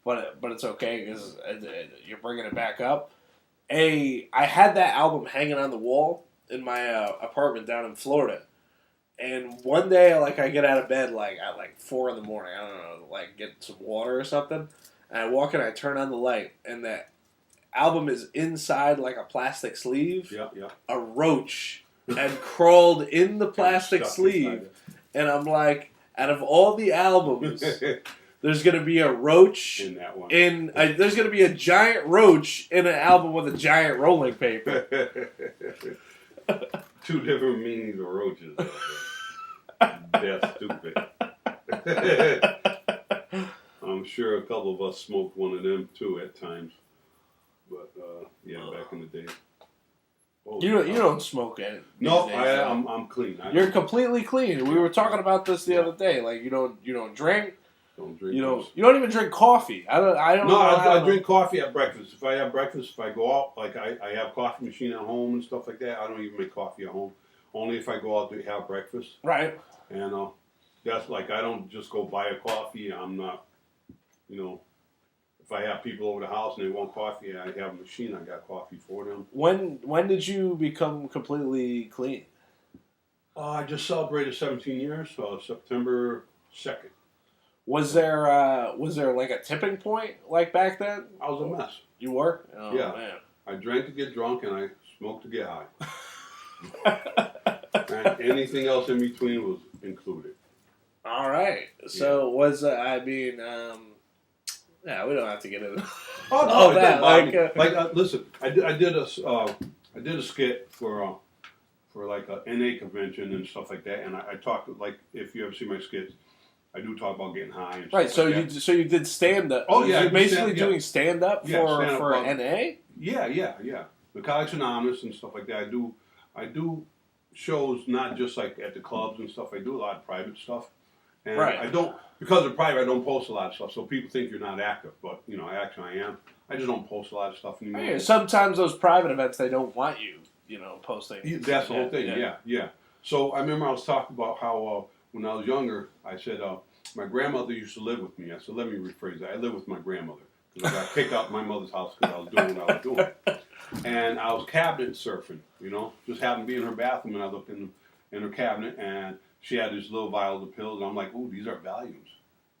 but it's okay because you're bringing it back up. I had that album hanging on the wall in my apartment down in Florida, and one day I get out of bed at 4 a.m. I don't know, get some water or something, and I walk in, I turn on the light, and that album is inside a plastic sleeve. Yeah. A roach had crawled in the plastic sleeve, and I'm like, out of all the albums, there's gonna be a roach in that one. There's gonna be a giant roach in an album with a giant rolling paper. 2 different meanings of roaches. That's stupid. I'm sure a couple of us smoked one of them too at times. But back in the day. Oh, You don't smoke any. No, days, I'm clean. You're completely clean. We were talking about this the other day. Like you don't drink. Don't drink. You don't even drink coffee. I don't. I drink coffee at breakfast. If I have breakfast, if I go out, like I have coffee machine at home and stuff like that. I don't even make coffee at home. Only if I go out to have breakfast. Right. And that's like I don't just go buy a coffee. I'm not, if I have people over the house and they want coffee, I have a machine. I got coffee for them. When did you become completely clean? I just celebrated 17 years, so September 2nd. Was there like a tipping point like back then? I was a mess. You were? Oh, yeah. Man. I drank to get drunk and I smoked to get high. And anything else in between was included. All right. So was we don't have to get into all that. Listen, I did a skit for like a NA convention and stuff like that, and I talked like if you ever see my skits, I do talk about getting high. And right. Stuff So you did stand up. Oh yeah, you're basically doing stand up for NA. Yeah. Narcotics Anonymous and stuff like that. I do shows not just like at the clubs and stuff. I do a lot of private stuff. And right. I don't, because of private, I don't post a lot of stuff. So people think you're not active, but actually I am. I just don't post a lot of stuff anymore. Yeah, sometimes those private events they don't want you, posting. That's the whole thing. Yeah. So I remember I was talking about how when I was younger, I said my grandmother used to live with me. I said, let me rephrase that. I lived with my grandmother because I got kicked out of my mother's house because I was doing what I was doing. And I was cabinet surfing, just happened to be in her bathroom, and I looked in her cabinet, and she had this little vial of pills, and I'm like, ooh, these are Valiums.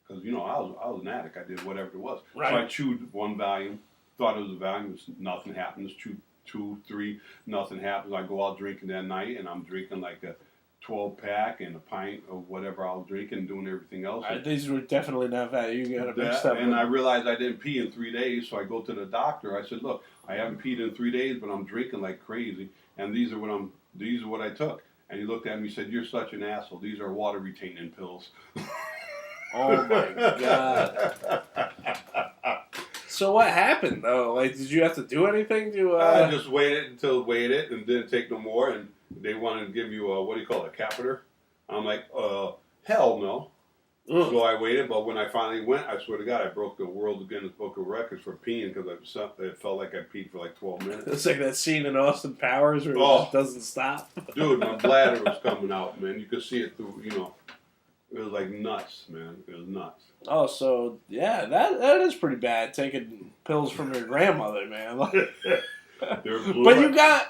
Because, I was an addict. I did whatever it was. Right. So I chewed one Valium, thought it was a Valium, nothing happens. Chewed 2, 3, nothing happens. I go out drinking that night, and I'm drinking like a 12-pack and a pint of whatever I was drinking, doing everything else. These were definitely not Valium. You got to mix up. And I realized I didn't pee in 3 days, so I go to the doctor. I said, look, I haven't peed in 3 days, but I'm drinking like crazy, and these are what I took. And he looked at me and said, you're such an asshole. These are water-retaining pills. Oh, my God. So what happened, though? Like, did you have to do anything to... I just waited and didn't take no more. And they wanted to give you a catheter. I'm like, hell no. Ugh. So I waited, but when I finally went, I swear to God, I broke the World Guinness Book of Records for peeing because it felt like I peed for like 12 minutes. It's like that scene in Austin Powers where it just doesn't stop. Dude, my bladder was coming out, man. You could see it through, it was like nuts, man. It was nuts. Oh, so, yeah, that is pretty bad, taking pills from your grandmother, man. But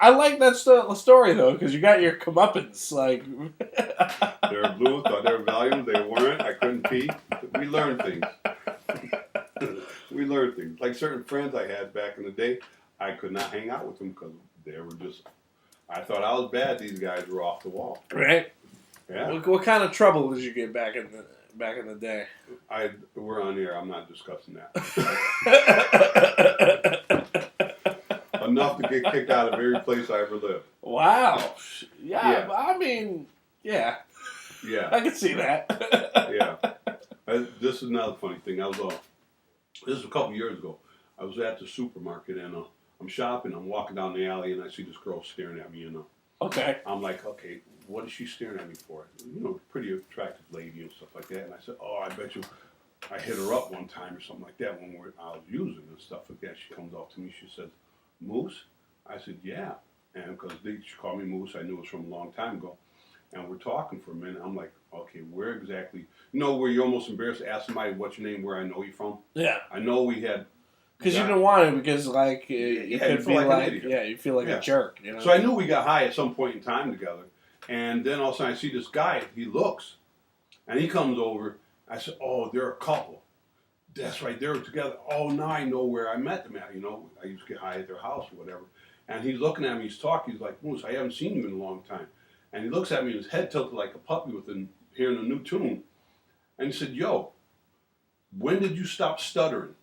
I like that story, though, because you got your comeuppance, like... They were blue, thought they were Valium, they weren't, I couldn't pee. We learned things. Like certain friends I had back in the day, I could not hang out with them because they were just... I thought I was bad, these guys were off the wall. Right? Yeah. What kind of trouble did you get back in the day? We're on air, I'm not discussing that. Enough to get kicked out of every place I ever lived. Wow. Yeah. I mean, yeah. Yeah. I can see that. Yeah. This is another funny thing. This is a couple years ago. I was at the supermarket and I'm shopping. I'm walking down the alley and I see this girl staring at me. Okay. I'm like, okay, what is she staring at me for? Pretty attractive lady and stuff like that. And I said, oh, I bet you I hit her up one time or something like that when I was using and stuff like that. She comes up to me. She says, Moose? I said, yeah. And because she called me Moose, I knew it was from a long time ago. And we're talking for a minute. I'm like, okay, where exactly? Where you're almost embarrassed to ask somebody what's your name, where I know you from? Yeah. I know we had... Because you didn't want to, because, like, you could be like you feel like a jerk, So I knew we got high at some point in time together. And then all of a sudden I see this guy, he looks, and he comes over. I said, oh, they're a couple. That's right, they're together. Oh, now I know where I met them at. I used to get high at their house or whatever. And he's looking at me, he's talking, he's like, Moose, I haven't seen you in a long time. And he looks at me, his head tilted like a puppy hearing a new tune. And he said, yo, when did you stop stuttering?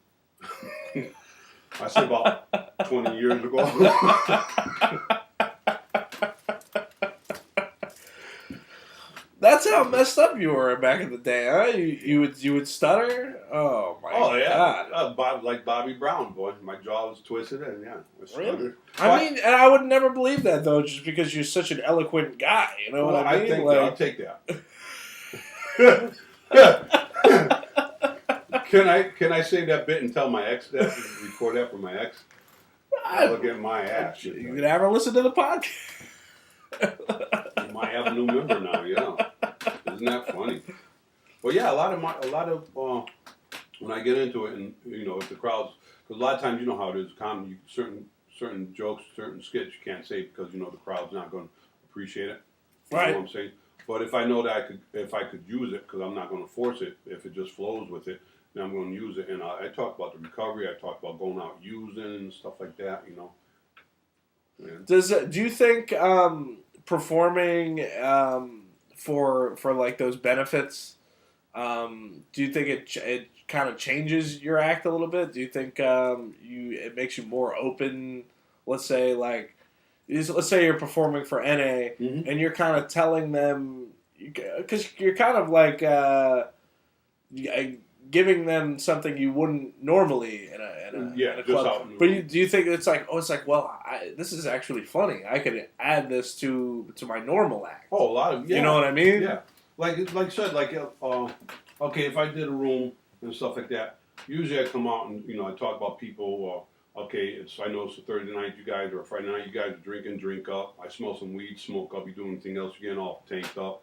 I said, about 20 years ago. That's how messed up you were back in the day, huh? You would stutter? Oh my God! Like Bobby Brown, boy. My jaw was twisted, and yeah, really. I mean, and I would never believe that though, just because you're such an eloquent guy. You know what I mean? I'll take that. Can I say that bit and tell my ex that and record that for my ex? Look at my ass. You can have her listen to the podcast. You might have a new member now, Isn't that funny? Well, yeah, a lot of when I get into it, and if the crowds, because a lot of times you know how it is, comedy, certain jokes, certain skits you can't say because the crowd's not going to appreciate it. Right. You know what I'm saying? But if I know that if I could use it, because I'm not going to force it, if it just flows with it, then I'm going to use it. And I talk about the recovery. I talk about going out using and stuff like that. Yeah. Do you think performing for like those benefits? Do you think it kind of changes your act a little bit? Do you think it makes you more open? Let's say you're performing for NA and you're kind of telling them, because you're kind of like giving them something you wouldn't normally in a club. But do you think it's like, well, this is actually funny. I could add this to my normal act. Oh, a lot of You know what I mean? Yeah. Like I said, okay, if I did a room and stuff like that, usually I come out and I talk about people. Okay, I know it's a Thursday night, you guys, or a Friday night, you guys are drinking, drink up. I smell some weed, smoke up. You do anything else, you're getting all tanked up.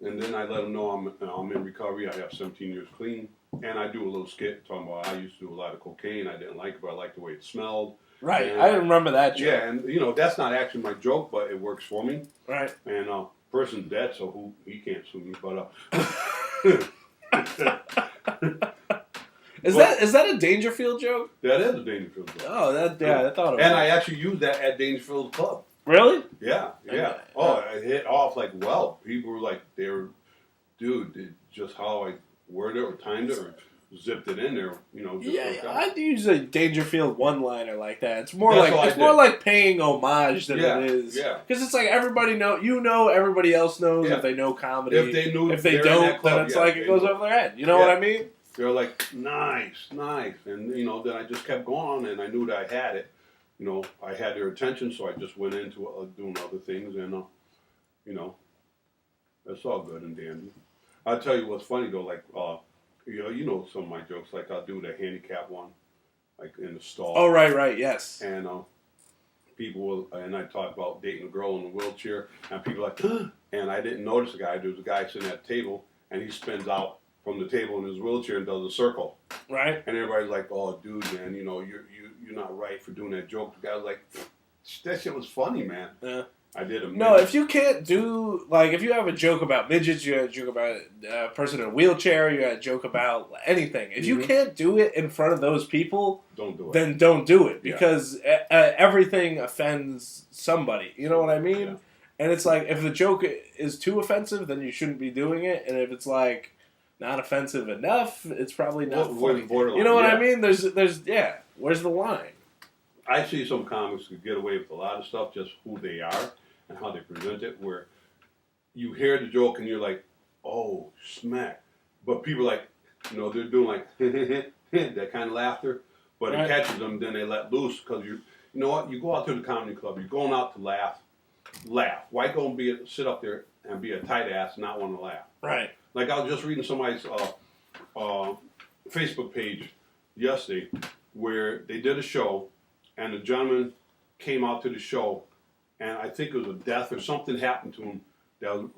And then I let them know I'm in recovery. I have 17 years clean, and I do a little skit talking about I used to do a lot of cocaine. I didn't like it, but I liked the way it smelled. Right, and I remember that joke. Yeah, and that's not actually my joke, but it works for me. Right. And person's dead, so he can't sue me. But Is that a Dangerfield joke? That is a Dangerfield joke. Oh, I thought it was. And I actually used that at Dangerfield Club. Really? Yeah. I hit off like well. People were like, dude, just how I worded it or timed it or zipped it in there, just I'd use a Dangerfield one-liner like that. It's more like paying homage than it is. Yeah. Because it's like everybody everybody else knows if they know comedy. If they knew, if they don't, then it's like it goes over their head. You know what I mean? They're like, nice, and then I just kept going, and I knew that I had it. I had their attention, so I just went into doing other things, and that's all good and dandy. I'll tell you what's funny though, like some of my jokes, like I'll do the handicap one, like in the stall. Oh right, yes. And people will, and I talk about dating a girl in a wheelchair, and people are like, and I didn't notice the guy. There was a guy sitting at the table, and he spins out from the table in his wheelchair and does a circle. Right. And everybody's like, "Oh, dude, man, you're not right for doing that joke." The guy was like, "That shit was funny, man." Yeah. I did a No, if you can't do, like, if you have a joke about midgets, you have a joke about a person in a wheelchair, you have a joke about anything. If you can't do it in front of those people, don't do it. Then don't do it, because everything offends somebody. You know what I mean? Yeah. And it's like, if the joke is too offensive, then you shouldn't be doing it. And if it's like not offensive enough, it's probably not funny. You know what I mean? There's where's the line? I see some comics who get away with a lot of stuff, just who they are and how they present it, where you hear the joke and you're like, oh, smack. But people like, they're doing like, that kind of laughter, but it catches them, then they let loose, because you know what? You go out to the comedy club, you're going out to laugh. Why go and sit up there and be a tight ass and not want to laugh? Right. Like I was just reading somebody's Facebook page yesterday where they did a show, and the gentleman came out to the show, and I think it was a death or something happened to him that was,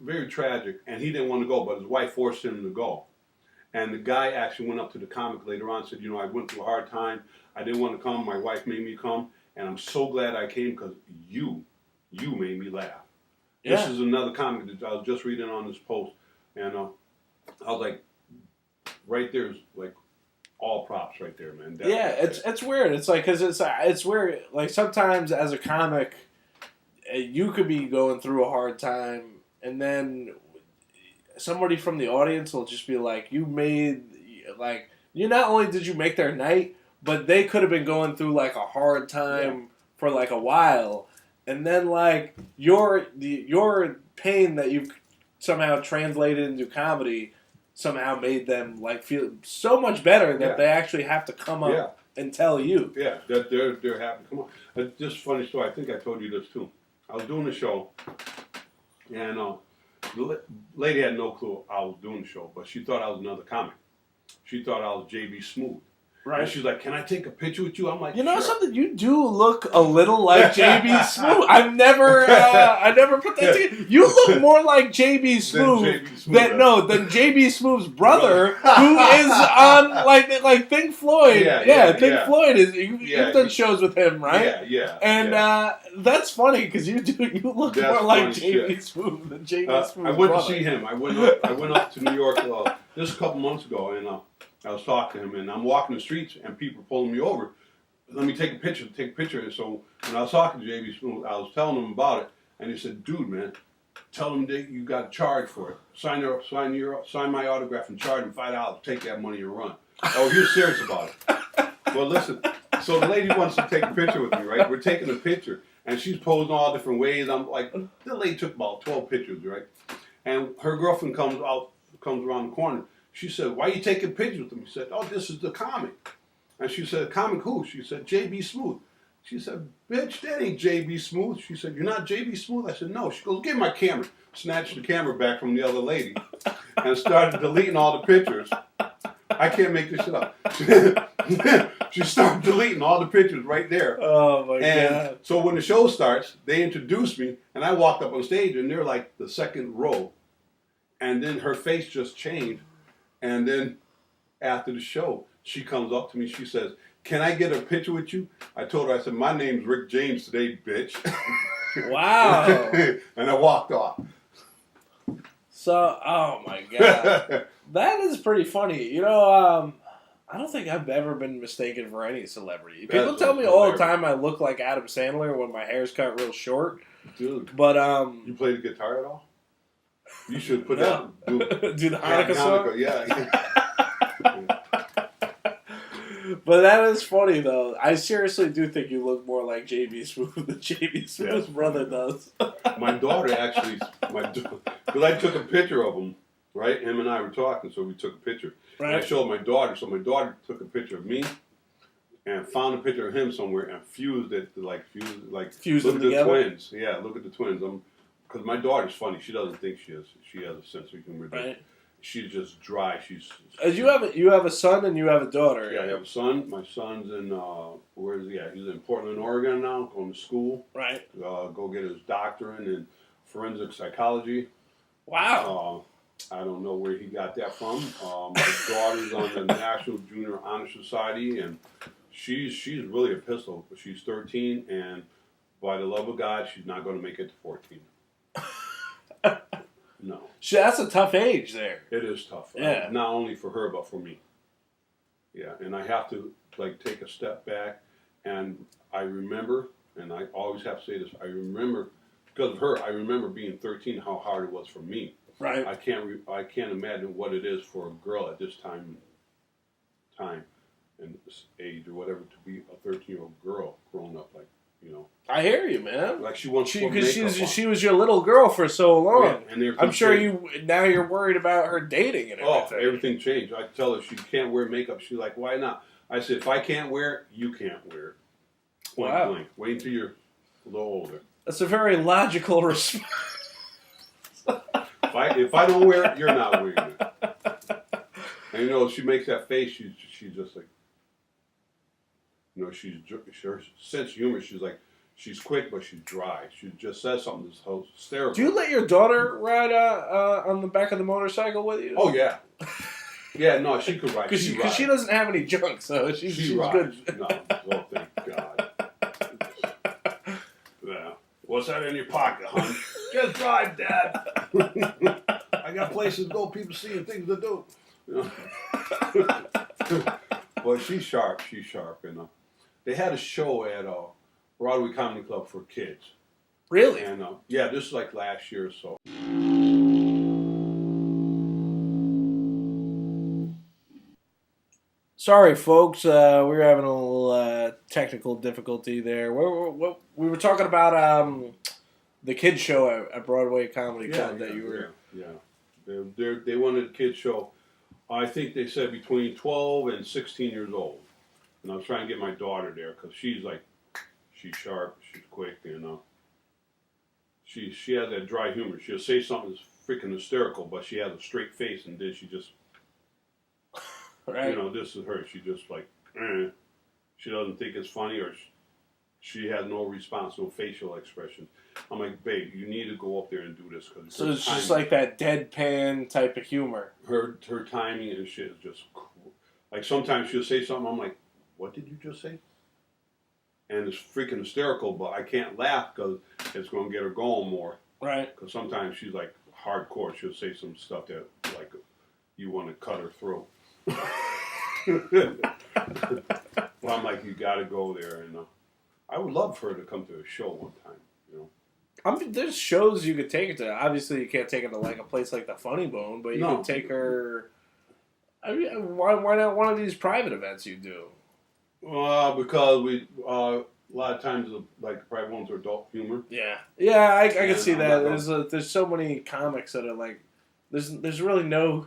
very tragic, and he didn't want to go, but his wife forced him to go. And the guy actually went up to the comic later on and said, I went through a hard time. I didn't want to come. My wife made me come, and I'm so glad I came because you made me laugh. Yeah. This is another comic that I was just reading on this post, and I was like, right there's like, all props right there, man. It's weird. It's like, because it's weird. Like, sometimes as a comic, you could be going through a hard time, and then somebody from the audience will just be like, you not only did you make their night, but they could have been going through like a hard time for like a while, and then like your pain that you've somehow translated into comedy somehow made them like feel so much better that they actually have to come up and tell you. Yeah, that they're happy. Come on, just a funny story. I think I told you this too. I was doing the show, and the lady had no clue I was doing the show, but she thought I was another comic. She thought I was JB Smooth. Right. And she's like, "Can I take a picture with you?" I'm like, you know sure. something? You do look a little like JB Smooth. I never put that together. You look more like JB Smooth than JB Smooth's brother, who is on like Pink Floyd. Pink Floyd is. You've done shows with him, right? Yeah. And that's funny because you look more like JB Smooth than JB Smooth's brother. I went to see him. I went up to New York just a couple months ago, and I was talking to him, and I'm walking the streets, and people are pulling me over. Let me take a picture. And so when I was talking to JB Smooth, I was telling him about it, and he said, "Dude, man, tell him that you got charged for it. Sign my autograph and charge him $5. Take that money and run." Oh, he was serious about it. Well, listen. So the lady wants to take a picture with me, right? We're taking a picture, and she's posing all different ways. I'm like, the lady took about 12 pictures, right? And her girlfriend comes around the corner. She said, "Why are you taking pictures with him?" He said, "Oh, this is the comic." And she said, "Comic who?" She said, "JB Smooth." She said, "Bitch, that ain't JB Smooth." She said, "You're not JB Smooth?" I said, "No." She goes, "Give me my camera." Snatched the camera back from the other lady and started deleting all the pictures. I can't make this shit up. She started deleting all the pictures right there. Oh, my God. So when the show starts, they introduce me, and I walked up on stage, and they're like the second row. And then her face just changed. And then after the show, she comes up to me. She says, "Can I get a picture with you?" I told her, I said, "My name's Rick James today, bitch." Wow. And I walked off. So, oh my God. That is pretty funny. You know, I don't think I've ever been mistaken for any celebrity. People tell me all the time I look like Adam Sandler when my hair's cut real short. Dude. But, you play the guitar at all? You should put that. Do the Hanukkah song? Yeah. But that is funny, though. I seriously do think you look more like JB Smooth than JB Smooth's brother does. My daughter actually, because I took a picture of him, right? Him and I were talking, so we took a picture. Right. And I showed my daughter, so my daughter took a picture of me and found a picture of him somewhere and fused it, fused look them at together? the twins. Yeah, look at the twins. Because my daughter's funny. She doesn't think she has a sense of humor. Right. She's just dry. You have a son and you have a daughter. Yeah, I have a son. My son's in where is he at? He's in Portland, Oregon now, going to school. Right. Go get his doctorate in forensic psychology. Wow. I don't know where he got that from. My daughter's on the National Junior Honor Society, and she's really a pistol. She's 13, and by the love of God, she's not going to make it to 14. No. That's a tough age there. It is tough. Yeah. Not only for her, but for me. Yeah, and I have to take a step back, and I remember, and I always have to say this, I remember, because of her, I remember being 13, how hard it was for me. Right. I can't imagine what it is for a girl at this time and this age or whatever to be a 13-year-old girl growing up I hear you, man. Like she wants because she was your little girl for so long. Yeah, and I'm sure you're worried about her dating and everything. Oh, everything changed. I tell her she can't wear makeup. She's like, "Why not?" I said, "If I can't wear it, you can't wear it." Point blank. Wait until you're a little older. That's a very logical response. If I don't wear it, you're not wearing it. And she makes that face. She's just like, her sense of humor. She's like, she's quick, but she's dry. She just says something that's hysterical. Do you let your daughter ride on the back of the motorcycle with you? Oh yeah. Yeah, no, she could ride. Because she doesn't have any junk, so she's good. No, oh thank God. Yeah. What's that in your pocket, hon? Just drive, Dad. I got places to go, people seeing things to do. Well, she's sharp. They had a show at Broadway Comedy Club for kids. Really? And yeah, this is like last year or so. Sorry, folks. We were having a little technical difficulty there. We were talking about the kids show at Broadway Comedy Club that you were. Yeah. They wanted a kids show. I think they said between 12 and 16 years old. And I was trying to get my daughter there because she's sharp, she's quick, you know. She has that dry humor. She'll say something that's freaking hysterical, but she has a straight face, and then she just, right. You know, this is her. She just like, eh. She doesn't think it's funny, or she has no response, no facial expression. I'm like, babe, you need to go up there and do this. So it's just like that deadpan type of humor. Her timing and shit is just cool. Like sometimes she'll say something, I'm like, what did you just say? And it's freaking hysterical, but I can't laugh because it's going to get her going more. Right. Because sometimes she's like hardcore. She'll say some stuff that like you want to cut her throat. Well, I'm like, you got to go there, and I would love for her to come to a show one time. You know. I mean, there's shows you could take her to. Obviously, you can't take her to like a place like the Funny Bone, but you could take her. I mean, why not one of these private events you do? Because we a lot of times like the private ones are adult humor. Yeah, I can see that. There's so many comics that are like, there's really no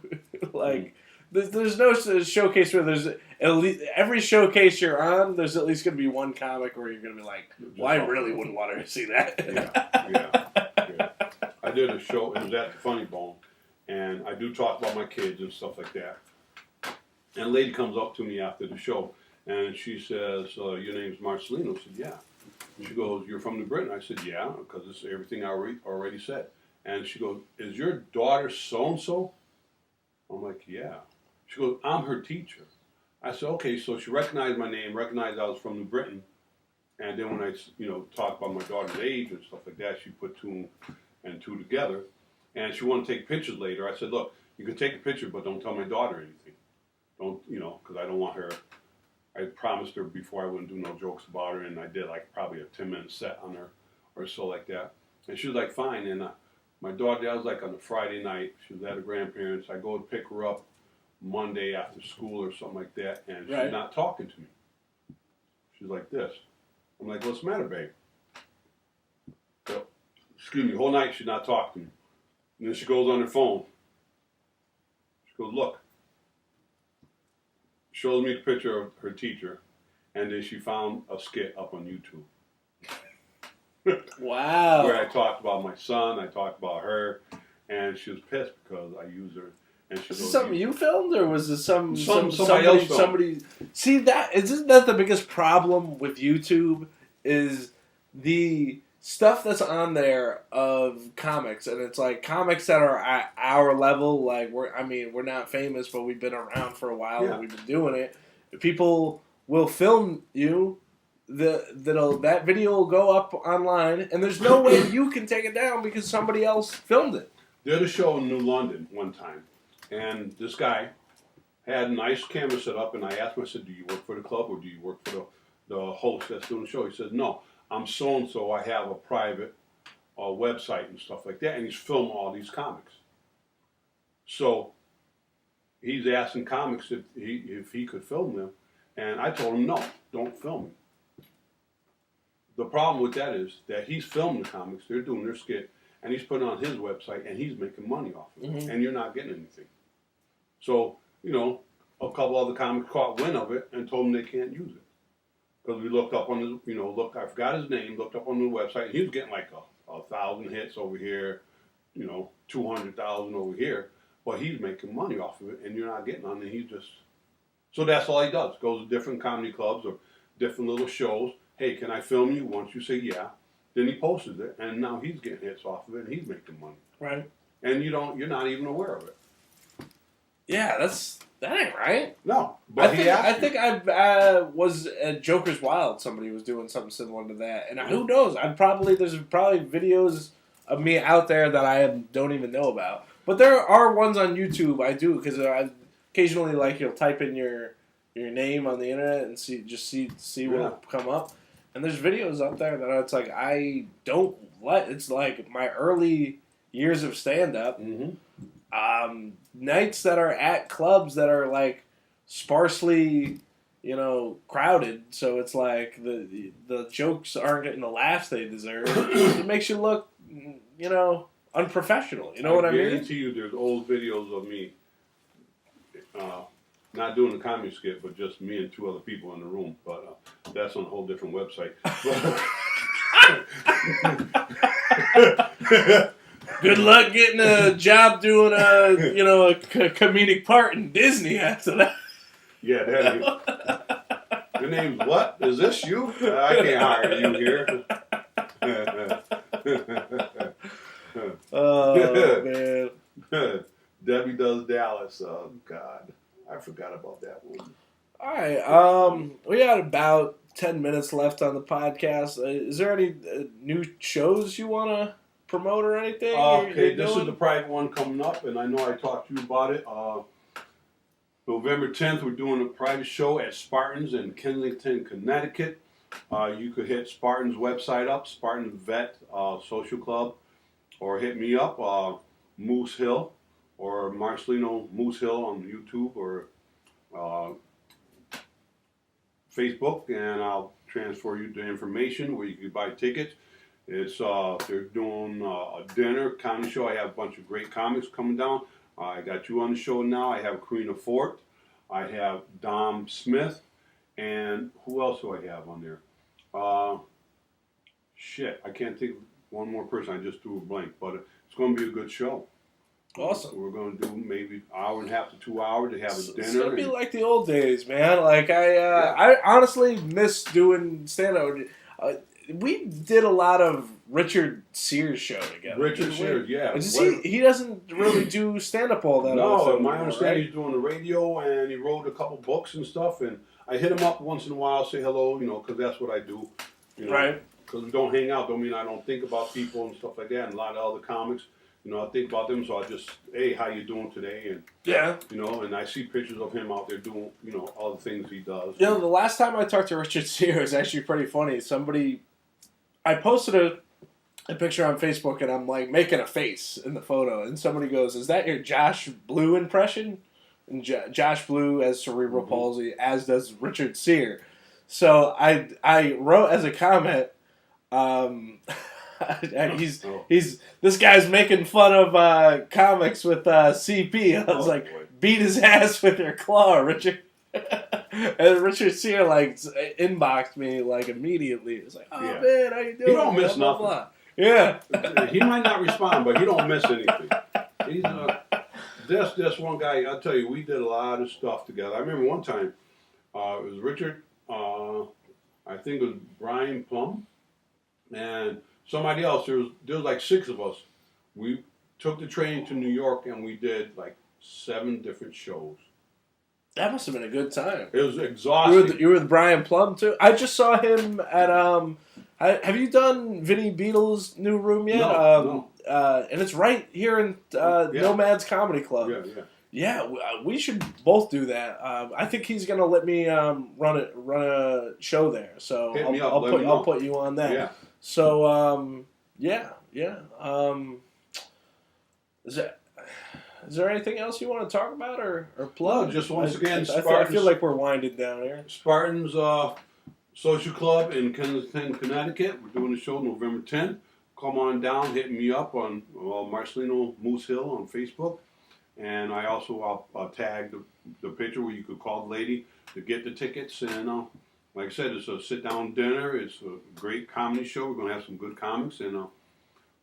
like. There's no showcase where there's at least every showcase you're on. There's at least going to be one comic where you're going to be like, "Well, I really wouldn't want her to see that." Yeah. I did a show. It was at the Funny Bone, and I do talk about my kids and stuff like that. And a lady comes up to me after the show, and she says, "Your name's Marcellino." I said, "Yeah." She goes, "You're from New Britain?" I said, "Yeah," because it's everything I already said. And she goes, "Is your daughter so and so?" I'm like, "Yeah." She goes, "I'm her teacher." I said, "Okay." So she recognized my name, recognized I was from New Britain, and then when I, talked about my daughter's age and stuff like that, she put two and two together, and she wanted to take pictures later. I said, "Look, you can take a picture, but don't tell my daughter anything. Don't, because I don't want her." I promised her before I wouldn't do no jokes about her, and I did like probably a 10-minute set on her or so like that, and she was like, "Fine." And my daughter, that was like on a Friday night. She was at her grandparents'. I go to pick her up Monday after school or something like that, and she's not talking to me. She's like this. I'm like, "What's the matter, babe?" So, excuse me, the whole night she's not talking to me. And then she goes on her phone. She goes, "Look." Shows me the picture of her teacher, and then she found a skit up on YouTube. Wow. Where I talked about my son, I talked about her, and she was pissed because I used her. And she was this something you filmed, or was this somebody else filmed? Somebody see that isn't that the biggest problem with YouTube is the stuff that's on there of comics, and it's like comics that are at our level. Like we're not famous, but we've been around for a while and we've been doing it. People will film you. That video will go up online, and there's no way you can take it down because somebody else filmed it. Did a show in New London one time. And this guy had a nice camera set up, and I asked him, I said, "Do you work for the club or do you work for the host that's doing the show?" He said, "No, I'm so-and-so. I have a private website and stuff like that." And he's filming all these comics. So he's asking comics if he could film them. And I told him, "No, don't film me." The problem with that is that he's filming the comics. They're doing their skit. And he's putting it on his website, and he's making money off of it. And you're not getting anything. So, a couple other comics caught wind of it and told him they can't use it. Because we looked up on his, I forgot his name, looked up on the website, and he was getting like 1,000 hits over here, 200,000 over here. But he's making money off of it, and you're not getting on it. So that's all he does. Goes to different comedy clubs or different little shows. "Hey, can I film you?" Once you say yeah. Then he posted it, and now he's getting hits off of it, and he's making money. Right. And you're not even aware of it. Yeah, that ain't right. No, but I think I was at Joker's Wild. Somebody was doing something similar to that, and who knows? There's probably videos of me out there that I don't even know about. But there are ones on YouTube I do because I occasionally you'll type in your name on the internet and see what will come up. And there's videos up there that it's like I don't let. It's like my early years of stand-up. Nights that are at clubs that are like sparsely, crowded. So it's like the jokes aren't getting the laughs they deserve. It makes you look unprofessional. You know what I mean? I guarantee you there's old videos of me not doing the comedy skit, but just me and 2 other people in the room. But that's on a whole different website. Good luck getting a job doing a comedic part in Disney after that. Yeah, your name's what? Is this you? I can't hire you here. Oh man. Debbie Does Dallas. Oh God, I forgot about that one. All right. We got about 10 minutes left on the podcast. Is there any new shows you want to promote or anything? Okay, this is the private one coming up, and I know I talked to you about it. November 10th, we're doing a private show at Spartans in Kensington, Connecticut. You could hit Spartans' website up, Spartan Vet Social Club, or hit me up, Moose Hill, or Marcellino Moose Hill on YouTube, or Facebook, and I'll transfer you the information where you can buy tickets. It's they're doing a dinner comedy show. I have a bunch of great comics coming down. I got you on the show now. I have Karina Fort. I have Dom Smith, and who else do I have on there? I can't think of one more person. I just drew a blank, but it's going to be a good show. Awesome. We're going to do maybe an hour and a half to 2 hours to have a dinner. It's going to be like the old days, man. Like, I honestly miss doing stand-up. We did a lot of Richard Sears' show together. Richard Sears, yeah. He doesn't really do stand-up all that often. No, my understanding he's doing the radio, and he wrote a couple books and stuff, and I hit him up once in a while, say hello, because that's what I do. Right. Because we don't hang out, don't mean I don't think about people and stuff like that, and a lot of other comics. I think about them, so I just, hey, how you doing today? And and I see pictures of him out there doing, all the things he does. The last time I talked to Richard Sears was actually pretty funny. I posted a picture on Facebook, and I'm like making a face in the photo, and somebody goes, "Is that your Josh Blue impression?" And Josh Blue has cerebral palsy, as does Richard Sears. So I wrote as a comment. This guy's making fun of comics with CP. I was beat his ass with your claw, Richard. And Richard Sears inboxed me immediately. It's like, man, how you doing? He don't miss nothing. Blah. Yeah. He might not respond, but he don't miss anything. He's this one guy. I'll tell you, we did a lot of stuff together. I remember one time it was Richard. I think it was Brian Plum. And somebody else, there was like 6 of us. We took the train to New York, and we did 7 different shows. That must have been a good time. It was exhausting. You were with Brian Plum too? I just saw him at have you done Vinny Beadle's new room yet? No. And it's right here in Nomad's Comedy Club. Yeah, we should both do that. I think he's gonna let me run a show there. So I'll put you on that. Yeah. So Is there anything else you want to talk about or plug? No, just once again, I feel like we're winding down here. Spartans Social Club in Kensington, Connecticut. We're doing a show November 10th. Come on down, hit me up on Marcellino Moose Hill on Facebook. And I also I'll tag the picture where you could call the lady to get the tickets. And like I said, it's a sit-down dinner. It's a great comedy show. We're going to have some good comics. And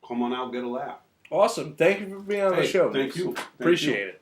come on out and get a laugh. Awesome. Thank you for being on the show. Thank you. Appreciate it.